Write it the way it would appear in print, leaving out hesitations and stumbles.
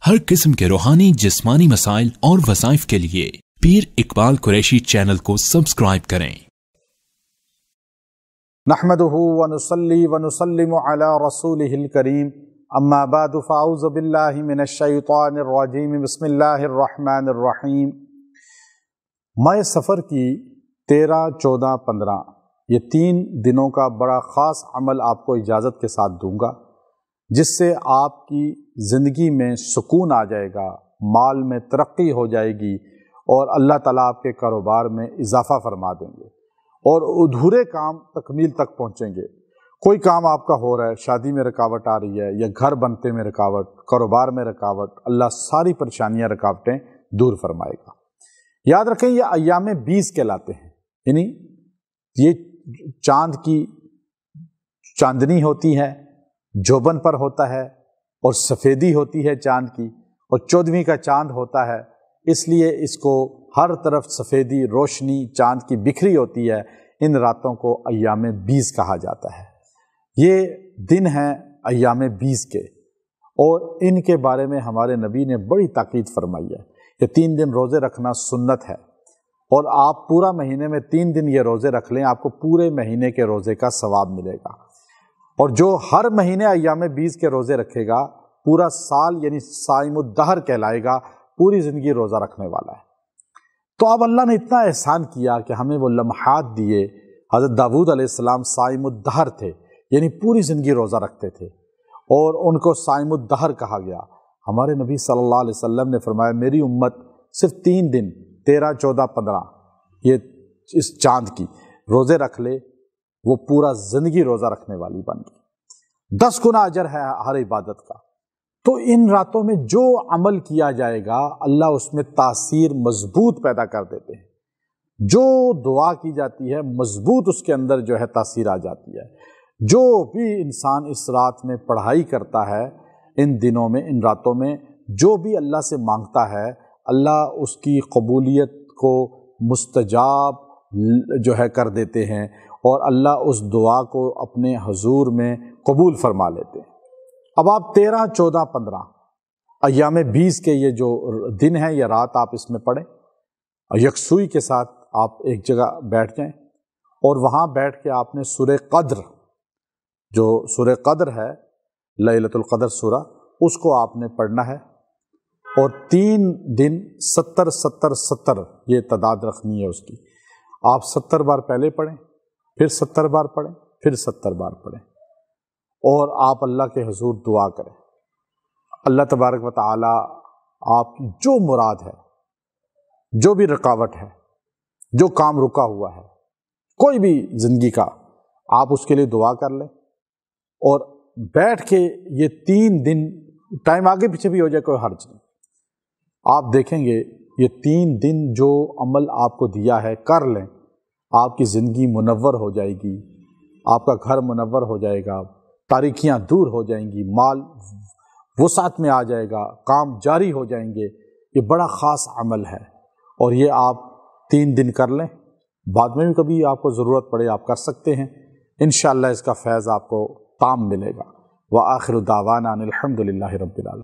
हर किस्म के रूहानी जिस्मानी मसाइल और वज़ाइफ के लिए पीर इकबाल कुरैशी चैनल को सब्सक्राइब करें। नहमदुहु व नुसल्ली व नुसल्लिमु अला रसूलिहिल करीम, अम्मा बादु फ़अऊज़ु बिल्लाहि मिनश शैतानिर रजीम, बिस्मिल्लाहिर रहमानिर रहीम। मैं सफ़र की 13, 14, 15 ये 3 दिनों का बड़ा ख़ास अमल आपको इजाज़त के साथ दूंगा, जिससे आपकी ज़िंदगी में सुकून आ जाएगा, माल में तरक्की हो जाएगी और अल्लाह ताला आपके कारोबार में इजाफ़ा फरमा देंगे और अधूरे काम तकमील तक पहुँचेंगे। कोई काम आपका हो रहा है, शादी में रुकावट आ रही है या घर बनते में रुकावट, कारोबार में रुकावट, अल्लाह सारी परेशानियाँ रुकावटें दूर फरमाएगा। याद रखें, ये अय्याम 20 कहलाते हैं, यानी ये चांद की चांदनी होती है, जोबन पर होता है और सफ़ेदी होती है चांद की, और 14वीं का चांद होता है, इसलिए इसको हर तरफ सफ़ेदी रोशनी चांद की बिखरी होती है। इन रातों को अय्याम 20 कहा जाता है। ये दिन हैं अय्याम 20 के, और इनके बारे में हमारे नबी ने बड़ी ताकीद फरमाई है कि 3 दिन रोज़े रखना सुन्नत है, और आप पूरा महीने में 3 दिन ये रोज़े रख लें, आपको पूरे महीने के रोज़े का सवाब मिलेगा। और जो हर महीने अय्याम 20 के रोज़े रखेगा, पूरा साल यानी साइमुद्दहर कहलाएगा, पूरी ज़िंदगी रोज़ा रखने वाला है। तो अब अल्लाह ने इतना एहसान किया कि हमें वो लम्हात दिए। हज़रत दाऊद अलैहिस्सलाम साइमुद्दहर थे, यानी पूरी ज़िंदगी रोज़ा रखते थे, और उनको साइमुद्दहर कहा गया। हमारे नबी सल्लल्लाहु अलैहि वसल्लम ने फरमाया, मेरी उम्मत सिर्फ 3 दिन 13, 14, 15 ये इस चाँद की रोज़े रख ले, वो पूरा ज़िंदगी रोज़ा रखने वाली बन गई। 10 गुना अजर है हर इबादत का। तो इन रातों में जो अमल किया जाएगा, अल्लाह उसमें तासीर मजबूत पैदा कर देते हैं। जो दुआ की जाती है, मजबूत उसके अंदर जो है तासीर आ जाती है। जो भी इंसान इस रात में पढ़ाई करता है, इन दिनों में, इन रातों में, जो भी अल्लाह से मांगता है, अल्लाह उसकी कबूलियत को मुस्तजाब जो है कर देते हैं, और अल्लाह उस दुआ को अपने हुजूर में कबूल फरमा लेते हैं। अब आप 13, 14, 15 अय्याम 20 के ये जो दिन है, ये रात आप इसमें पढ़ें, यकसुई के साथ आप एक जगह बैठ जाएं, और वहाँ बैठ के आपने सूरह कद्र, जो सूरह कद्र है, लैलतुल कद्र सूरा, उसको आपने पढ़ना है, और 3 दिन 70, 70, 70 ये तादाद रखनी है उसकी। आप 70 बार पहले पढ़ें, फिर 70 बार पढ़ें, फिर 70 बार पढ़ें, और आप अल्लाह के हुजूर दुआ करें। अल्लाह तबारक व तआला आपकी जो मुराद है, जो भी रुकावट है, जो काम रुका हुआ है, कोई भी ज़िंदगी का, आप उसके लिए दुआ कर लें, और बैठ के ये 3 दिन, टाइम आगे पीछे भी हो जाए कोई हर्ज नहीं, आप देखेंगे ये 3 दिन जो अमल आपको दिया है कर लें, आपकी ज़िंदगी मुनव्वर हो जाएगी, आपका घर मुनव्वर हो जाएगा, तारीखियाँ दूर हो जाएंगी, माल वसात में आ जाएगा, काम जारी हो जाएंगे। ये बड़ा ख़ास अमल है, और ये आप 3 दिन कर लें। बाद में भी कभी आपको ज़रूरत पड़े आप कर सकते हैं। इंशाअल्लाह इसका फैज़ आपको ताम मिलेगा। व आखिरु दावाना अनिल हम्दुलिल्लाहि रब्बिल आलमीन।